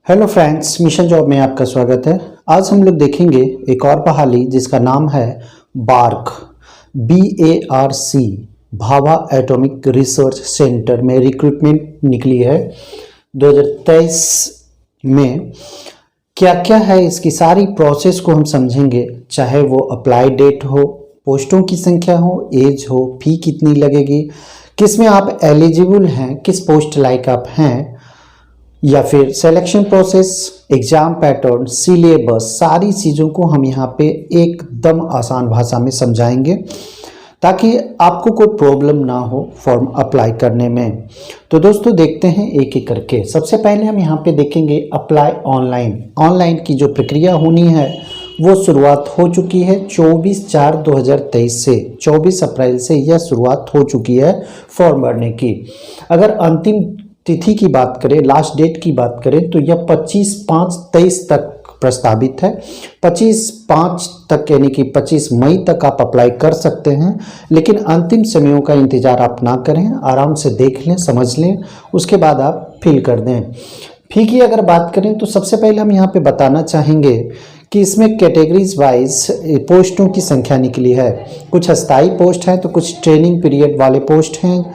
Hello friends, mission job में आपका स्वागत है। आज हम लोग देखेंगे एक और बहाली जिसका नाम है bark BARC Bhabha atomic research centre में रिक्रूटमेंट निकली है 2023 में। क्या क्या है इसकी सारी प्रोसेस को हम समझेंगे, चाहे वो अप्लाई डेट हो, पोस्टों की संख्या हो, एज हो, फी कितनी लगेगी, किस में आप एलिजिबल हैं, किस पोस्ट लाइक आप हैं, या फिर selection process, exam pattern, syllabus, सारी चीज़ों को हम यहाँ पे एकदम आसान भाषा में समझाएंगे ताकि आपको कोई प्रॉब्लम ना हो फॉर्म अप्लाई करने में। तो दोस्तों देखते हैं एक एक करके। सबसे पहले हम यहाँ पे देखेंगे अप्लाई ऑनलाइन। ऑनलाइन की जो प्रक्रिया होनी है वो शुरुआत हो चुकी है 24/4/2023 से। 24 अप्रैल से यह शुरुआत हो चुकी है फॉर्म भरने की। अगर अंतिम तिथि की बात करें, लास्ट डेट की बात करें, तो यह 25/5/23 तक प्रस्तावित है। 25/5 तक यानी कि 25 मई तक आप अप्लाई कर सकते हैं, लेकिन अंतिम समयों का इंतजार आप ना करें, आराम से देख लें, समझ लें, उसके बाद आप फिल कर दें। फी की अगर बात करें तो सबसे पहले हम यहाँ पे बताना चाहेंगे कि इसमें कैटेगरीज वाइज पोस्टों की संख्या निकली है। कुछ अस्थायी पोस्ट हैं तो कुछ ट्रेनिंग पीरियड वाले पोस्ट हैं।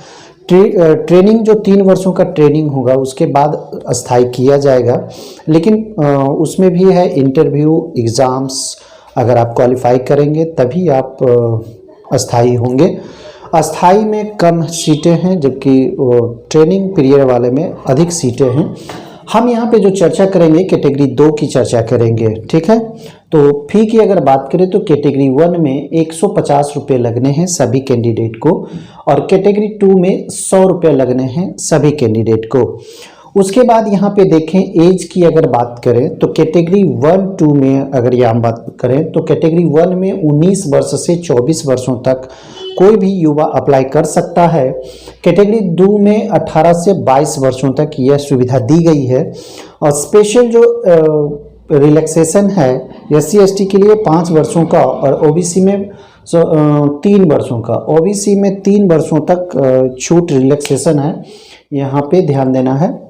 ट्रेनिंग जो 3 वर्षों का ट्रेनिंग होगा उसके बाद अस्थाई किया जाएगा, लेकिन उसमें भी है इंटरव्यू, एग्ज़ाम्स, अगर आप क्वालिफाई करेंगे तभी आप अस्थाई होंगे। अस्थाई में कम सीटें हैं जबकि ट्रेनिंग पीरियड वाले में अधिक सीटें हैं। हम यहाँ पे जो चर्चा करेंगे कैटेगरी 2 की चर्चा करेंगे, ठीक है। तो फी की अगर बात करें तो कैटेगरी 1 में 150 रुपये लगने हैं सभी कैंडिडेट को, और कैटेगरी 2 में 100 रुपये लगने हैं सभी कैंडिडेट को। उसके बाद यहाँ पे देखें एज की अगर बात करें तो कैटेगरी 1-2 में अगर यहाँ बात करें तो कैटेगरी 1 में 19 वर्ष से 24 वर्षों तक कोई भी युवा अप्लाई कर सकता है। कैटेगरी 2 में 18 से 22 वर्षों तक यह सुविधा दी गई है। और स्पेशल जो रिलैक्सेशन है SC/ST के लिए 5 वर्षों का और OBC में 3 वर्षों का। OBC में 3 वर्षों तक छूट रिलैक्सेशन है, यहाँ पे ध्यान देना है।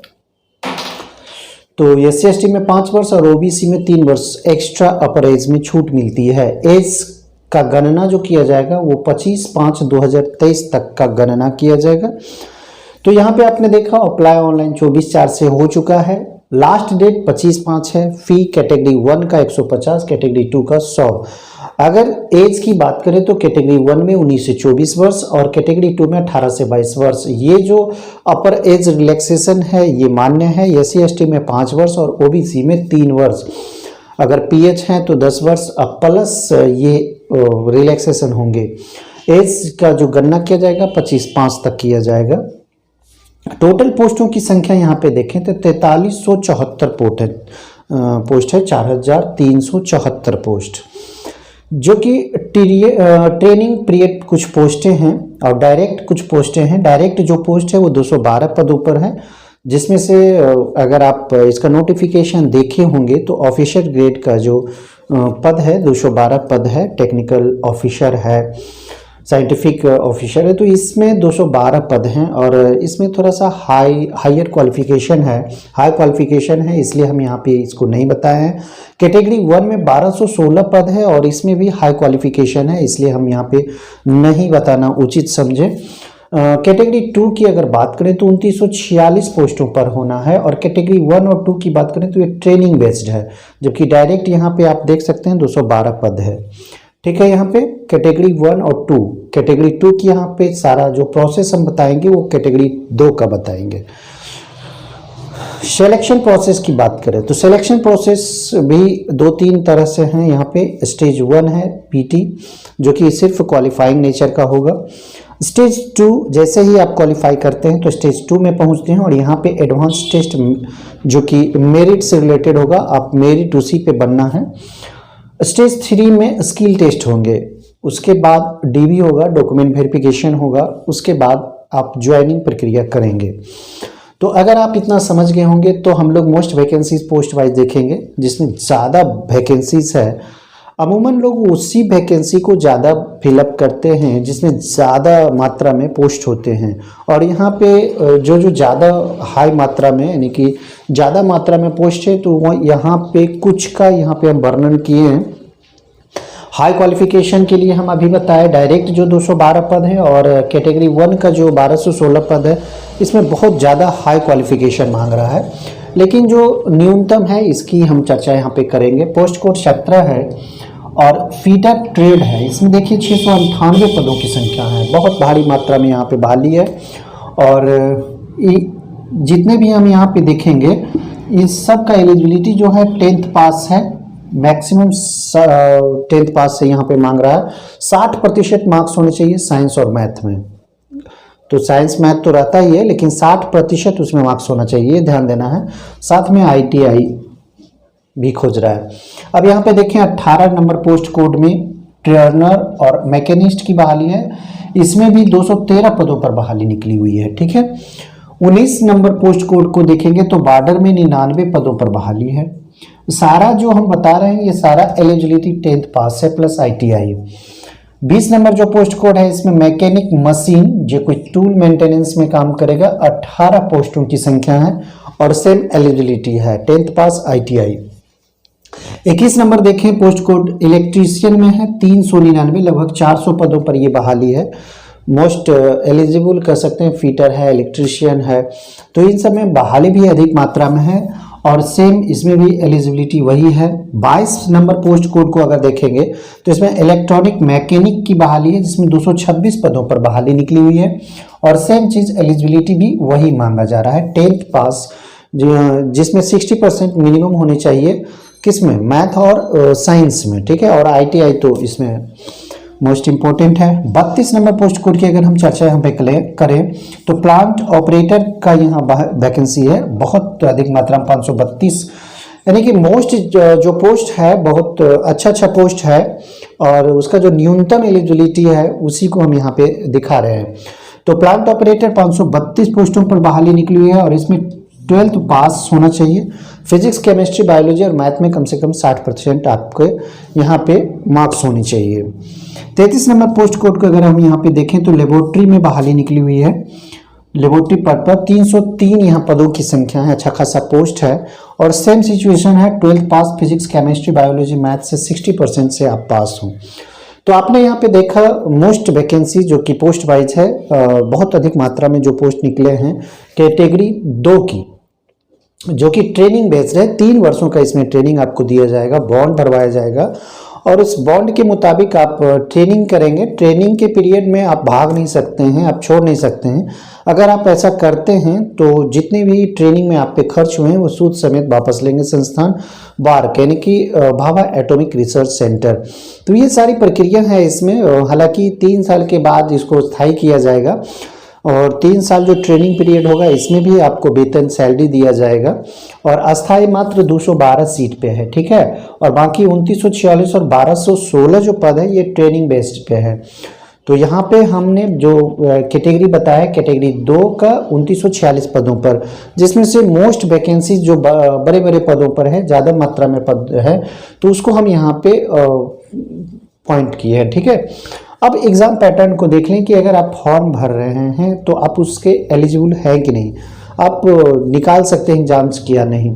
तो SC/ST में 5 वर्ष और OBC में 3 वर्ष एक्स्ट्रा अपर एज में छूट मिलती है। एज का गणना जो किया जाएगा वो 25/5/2023 तक का गणना किया जाएगा। तो यहाँ पे आपने देखा अप्लाई ऑनलाइन 24/4 से हो चुका है। लास्ट डेट 25/5 है। फी कैटेगरी 1 का 150, कैटेगरी 2 का 100। अगर एज की बात करें तो कैटेगरी 1 में 19 से 24 वर्ष और कैटेगरी 2 में 18 से 22 वर्ष। ये जो अपर एज रिलैक्सेशन है ये मान्य है। SC/ST में 5 वर्ष और OBC में 3 वर्ष। अगर PH हैं तो 10 वर्ष अब प्लस ये रिलैक्सेशन होंगे। एज का जो गणना किया जाएगा 25/5 तक किया जाएगा। टोटल पोस्टों की संख्या यहाँ पे देखें तो 4374 पोस्ट है, 4374 पोस्ट, जो कि ट्रेनिंग पीरियड कुछ पोस्टें हैं और डायरेक्ट कुछ पोस्टें हैं। डायरेक्ट जो पोस्ट है वो 212 पदों पर है, जिसमें से अगर आप इसका नोटिफिकेशन देखे होंगे तो ऑफिसर ग्रेड का जो पद है 212 पद है, टेक्निकल ऑफिसर है, साइंटिफिक ऑफिसर है, तो इसमें 212 पद हैं। और इसमें थोड़ा सा हायर क्वालिफिकेशन है, हाई क्वालिफिकेशन है, इसलिए हम यहाँ पे इसको नहीं बताए हैं। कैटेगरी 1 में 1216 पद है और इसमें भी हाई क्वालिफिकेशन है, इसलिए हम यहाँ पे नहीं बताना उचित समझे। कैटेगरी 2 की अगर बात करें तो 2946 पोस्टों पर होना है। और कैटेगरी 1 और 2 की बात करें तो ये ट्रेनिंग बेस्ड है, जबकि डायरेक्ट यहाँ पे आप देख सकते हैं 212 पद है, ठीक है। यहाँ पे कैटेगरी 1 और 2, कैटेगरी 2 की यहाँ पे सारा जो प्रोसेस हम बताएंगे वो कैटेगरी 2 का बताएंगे। सिलेक्शन प्रोसेस की बात करें तो सिलेक्शन प्रोसेस भी 2-3 तरह से हैं। यहाँ पे स्टेज 1 है PT, जो कि सिर्फ क्वालिफाइंग नेचर का होगा। स्टेज 2 जैसे ही आप क्वालिफाई करते हैं तो स्टेज 2 में पहुंचते हैं और यहाँ पे एडवांस टेस्ट जो कि मेरिट से रिलेटेड होगा, आप मेरिट उसी पे बनना है। स्टेज 3 में स्किल टेस्ट होंगे, उसके बाद DV होगा, डॉक्यूमेंट वेरिफिकेशन होगा, उसके बाद आप ज्वाइनिंग प्रक्रिया करेंगे। तो अगर आप इतना समझ गए होंगे तो हम लोग मोस्ट वैकेंसीज पोस्ट वाइज देखेंगे, जिसमें ज़्यादा वैकेंसीज है अमूमन लोग उसी वैकेंसी को ज़्यादा फिलअप करते हैं जिसमें ज़्यादा मात्रा में पोस्ट होते हैं। और यहाँ पे जो जो ज़्यादा हाई मात्रा में यानी कि ज़्यादा मात्रा में पोस्ट है, तो वह यहाँ पे कुछ का यहाँ पे हम वर्णन किए हैं। हाई क्वालिफिकेशन के लिए हम अभी बताए डायरेक्ट जो 212 पद है, और कैटेगरी 1 का जो 1216 पद है, इसमें बहुत ज़्यादा हाई क्वालिफिकेशन मांग रहा है। लेकिन जो न्यूनतम है इसकी हम चर्चा यहाँ पे करेंगे। पोस्ट कोड 17 है और फीटर ट्रेड है। इसमें देखिए 698 पदों की संख्या है, बहुत भारी मात्रा में यहाँ पे बहाली है। और जितने भी हम यहाँ पे देखेंगे इस सब का एलिजिबिलिटी जो है 10th पास है, मैक्सिमम 10th पास से यहाँ पे मांग रहा है। 60% मार्क्स होने चाहिए साइंस और मैथ में। तो साइंस मैथ तो रहता ही है, लेकिन 60% उसमें मार्क्स होना चाहिए, ध्यान देना है। साथ में ITI भी खोज रहा है। अब यहाँ पे देखें 18 नंबर पोस्ट कोड में ट्रेनर और मैकेनिस्ट की बहाली है। इसमें भी 213 पदों पर बहाली निकली हुई है, ठीक है। 19 नंबर पोस्ट कोड को देखेंगे तो बॉर्डर में 99 पदों पर बहाली है। सारा जो हम बता रहे हैं ये सारा एलिजिबिलिटी 10th पास है प्लस ITI। 20 नंबर जो पोस्ट कोड है इसमें मैकेनिक मशीन जो कोई टूल मेंटेनेंस में काम करेगा, 18 पोस्टों की संख्या है और सेम एलिजिबिलिटी है 10th पास ITI। 21 नंबर देखें पोस्ट कोड इलेक्ट्रीशियन में है, 399 लगभग 400 पदों पर ये बहाली है। मोस्ट एलिजिबल कर सकते हैं, फीटर है, इलेक्ट्रीशियन है, तो इन सब में बहाली भी अधिक मात्रा में है और सेम इसमें भी एलिजिबिलिटी वही है। 22 नंबर पोस्ट कोड को अगर देखेंगे तो इसमें इलेक्ट्रॉनिक मैकेनिक की बहाली है जिसमें 226 पदों पर बहाली निकली हुई है और सेम चीज़ एलिजिबिलिटी भी वही मांगा जा रहा है 10th पास, जिसमें 60% मिनिमम होने चाहिए, किसमें, मैथ और साइंस में, ठीक है। और ITI तो इसमें मोस्ट इंपॉर्टेंट है। 32 नंबर पोस्ट कोड की अगर हम चर्चा यहाँ पे करें तो प्लांट ऑपरेटर का यहाँ वैकेंसी है, बहुत अधिक मात्रा में 532, यानी कि मोस्ट जो पोस्ट है बहुत अच्छा पोस्ट है और उसका जो न्यूनतम एलिजिबिलिटी है उसी को हम यहाँ पे दिखा रहे हैं। तो प्लांट ऑपरेटर 532 पोस्टों पर बहाली निकली हुई है और इसमें 12th पास होना चाहिए। फिजिक्स, केमिस्ट्री, बायोलॉजी और मैथ में कम से कम 60% आपके यहाँ पे मार्क्स होनी चाहिए। 33 नंबर पोस्ट कोड को अगर हम यहाँ पे देखें तो लेबोरेटरी में बहाली निकली हुई है। लेबोरेटरी पद पर 303 यहाँ पदों की संख्या है, अच्छा खासा पोस्ट है और सेम सिचुएशन है 12th पास फिजिक्स, केमिस्ट्री, बायोलॉजी, मैथ से 60% से आप पास हो। तो आपने यहाँ पे देखा मोस्ट वैकेंसी जो कि पोस्ट वाइज है, बहुत अधिक मात्रा में जो पोस्ट निकले हैं कैटेगरी 2 की, जो कि ट्रेनिंग बेस्ड है। 3 वर्षों का इसमें ट्रेनिंग आपको दिया जाएगा, बॉन्ड भरवाया जाएगा और उस बॉन्ड के मुताबिक आप ट्रेनिंग करेंगे। ट्रेनिंग के पीरियड में आप भाग नहीं सकते हैं, आप छोड़ नहीं सकते हैं। अगर आप ऐसा करते हैं तो जितने भी ट्रेनिंग में आप पे खर्च हुए हैं वो सूद समेत वापस लेंगे संस्थान, बार्क यानी कि भाभा एटॉमिक रिसर्च सेंटर। तो ये सारी प्रक्रिया है इसमें। हालांकि 3 साल के बाद इसको स्थायी किया जाएगा और 3 साल जो ट्रेनिंग पीरियड होगा इसमें भी आपको वेतन सैलरी दिया जाएगा और अस्थायी मात्र 212 सीट पे है, ठीक है। और बाकी 2946 और 1216 जो पद है ये ट्रेनिंग बेस्ड पे है। तो यहाँ पे हमने जो कैटेगरी बताया कैटेगरी 2 का 2946 पदों पर, जिसमें से मोस्ट वैकेंसी जो बड़े बड़े पदों पर है, ज़्यादा मात्रा में पद है, तो उसको हम यहाँ पे पॉइंट किए हैं, ठीक है। अब एग्ज़ाम पैटर्न को देख लें कि अगर आप फॉर्म भर रहे हैं तो आप उसके एलिजिबल हैं कि नहीं, आप निकाल सकते हैं एग्जाम किया नहीं,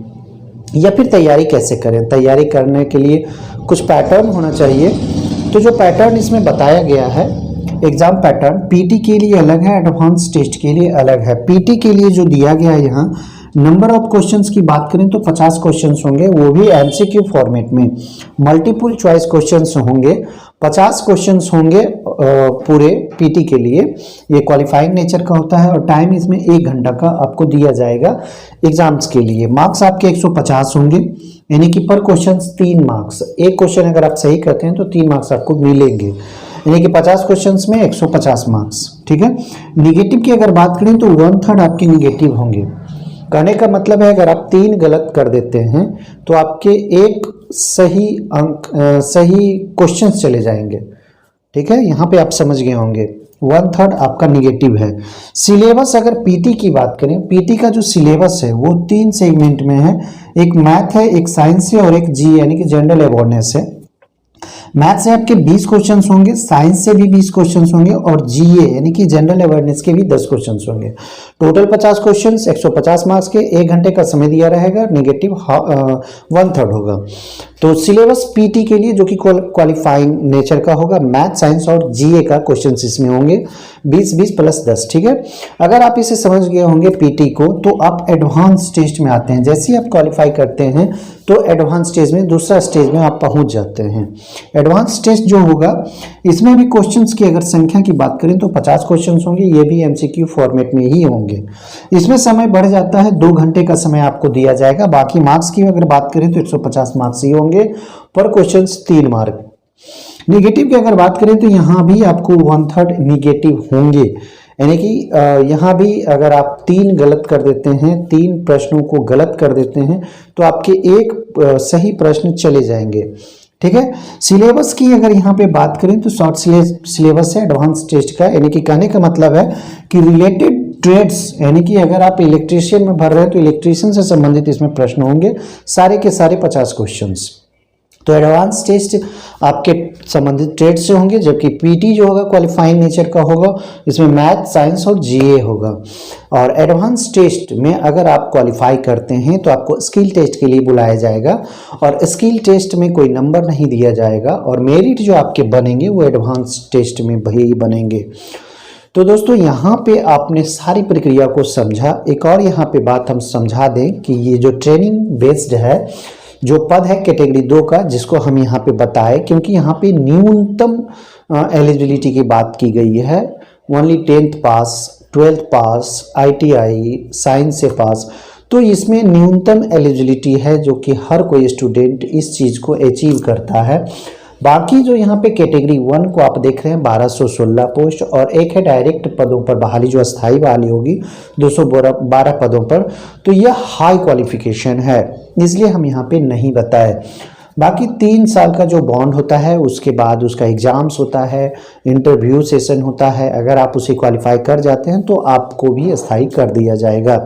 या फिर तैयारी कैसे करें। तैयारी करने के लिए कुछ पैटर्न होना चाहिए। तो जो पैटर्न इसमें बताया गया है एग्जाम पैटर्न, पीटी के लिए अलग है, एडवांस टेस्ट के लिए अलग है। पीटी के लिए जो दिया गया है यहाँ नंबर ऑफ क्वेश्चंस की बात करें तो 50 क्वेश्चंस होंगे, वो भी एमसीक्यू फॉर्मेट में। मल्टीपल चॉइस क्वेश्चंस होंगे, 50 क्वेश्चंस होंगे पूरे पीटी के लिए। ये क्वालिफाइंग नेचर का होता है और टाइम इसमें 1 घंटा का आपको दिया जाएगा एग्जाम्स के लिए। मार्क्स आपके 150 होंगे, यानी कि पर क्वेश्चन 3 मार्क्स। एक क्वेश्चन अगर आप सही करते हैं तो 3 मार्क्स आपको मिलेंगे, यानी कि 50 क्वेश्चंस में 150 मार्क्स, ठीक है। निगेटिव की अगर बात करें तो 1/3 आपके निगेटिव होंगे। कहने का मतलब है अगर आप 3 गलत कर देते हैं तो आपके 1 सही अंक सही क्वेश्चंस चले जाएंगे, ठीक है। यहाँ पे आप समझ गए होंगे 1/3 आपका निगेटिव है। सिलेबस अगर पीटी की बात करें, पीटी का जो सिलेबस है वो 3 सेगमेंट में है, एक मैथ है, एक साइंस है और एक जी यानी कि जनरल अवेयरनेस है। मैथ से आपके 20 क्वेश्चंस होंगे, साइंस से भी 20 क्वेश्चंस होंगे और जीए यानी कि जनरल अवेयरनेस के भी 10 क्वेश्चंस होंगे। टोटल 50 क्वेश्चंस, 150 मार्क्स के, 1 घंटे का समय दिया रहेगा, नेगेटिव 1/3 होगा। तो सिलेबस पीटी के लिए जो कि क्वालिफाइंग नेचर का होगा, मैथ, साइंस और जीए का क्वेश्चन इसमें होंगे 20-20 + 10, ठीक है। अगर आप इसे समझ गए होंगे पीटी को, तो आप एडवांस टेस्ट में आते हैं। जैसे ही आप क्वालिफाई करते हैं तो एडवांस स्टेज में, दूसरा स्टेज में आप पहुंच जाते हैं। एडवांस टेस्ट जो होगा, इसमें भी क्वेश्चंस की अगर संख्या की बात करें तो 50 क्वेश्चंस होंगे, ये भी एमसीक्यू फॉर्मेट में ही होंगे। इसमें समय बढ़ जाता है, 2 घंटे का समय आपको दिया जाएगा। बाकी मार्क्स की अगर बात करें तो 150 मार्क्स ही होंगे, पर क्वेश्चन 3 मार्क। निगेटिव की अगर बात करें तो यहाँ भी आपको 1/3 निगेटिव होंगे, यानी कि यहाँ भी अगर आप 3 गलत कर देते हैं, 3 प्रश्नों को गलत कर देते हैं तो आपके 1 सही प्रश्न चले जाएंगे, ठीक है। सिलेबस की अगर यहाँ पे बात करें तो शॉर्ट सिलेबस है एडवांस टेस्ट का, यानी कि कहने का मतलब है कि रिलेटेड ट्रेड्स, यानी कि अगर आप इलेक्ट्रीशियन में भर रहे हैं तो इलेक्ट्रीशियन से संबंधित इसमें प्रश्न होंगे, सारे के सारे 50 क्वेश्चंस। तो एडवांस टेस्ट आपके संबंधित ट्रेड से होंगे, जबकि पीटी जो होगा क्वालिफाइंग नेचर का होगा, इसमें मैथ, साइंस और जीए होगा। और एडवांस टेस्ट में अगर आप क्वालिफाई करते हैं तो आपको स्किल टेस्ट के लिए बुलाया जाएगा, और स्किल टेस्ट में कोई नंबर नहीं दिया जाएगा, और मेरिट जो आपके बनेंगे वो एडवांस टेस्ट में ही बनेंगे। तो दोस्तों यहाँ पे आपने सारी प्रक्रिया को समझा। एक और यहाँ पे बात हम समझा दें कि ये जो ट्रेनिंग बेस्ड है, जो पद है कैटेगरी 2 का, जिसको हम यहाँ पे बताएं, क्योंकि यहाँ पे न्यूनतम एलिजिबिलिटी की बात की गई है, ओनली 10th पास, 12th पास, ITI साइंस से पास, तो इसमें न्यूनतम एलिजिबिलिटी है जो कि हर कोई स्टूडेंट इस चीज़ को अचीव करता है। बाकी जो यहाँ पे कैटेगरी 1 को आप देख रहे हैं 1216 पोस्ट, और एक है डायरेक्ट पदों पर बहाली, जो अस्थायी बहाली होगी 212 पदों पर, तो यह हाई क्वालिफिकेशन है, इसलिए हम यहाँ पे नहीं बताए। बाकी 3 साल का जो बॉन्ड होता है, उसके बाद उसका एग्जाम्स होता है, इंटरव्यू सेशन होता है, अगर आप उसे क्वालिफाई कर जाते हैं तो आपको भी अस्थायी कर दिया जाएगा।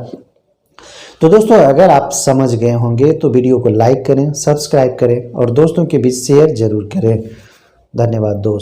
तो दोस्तों अगर आप समझ गए होंगे तो वीडियो को लाइक करें, सब्सक्राइब करें और दोस्तों के बीच शेयर जरूर करें। धन्यवाद दोस्त।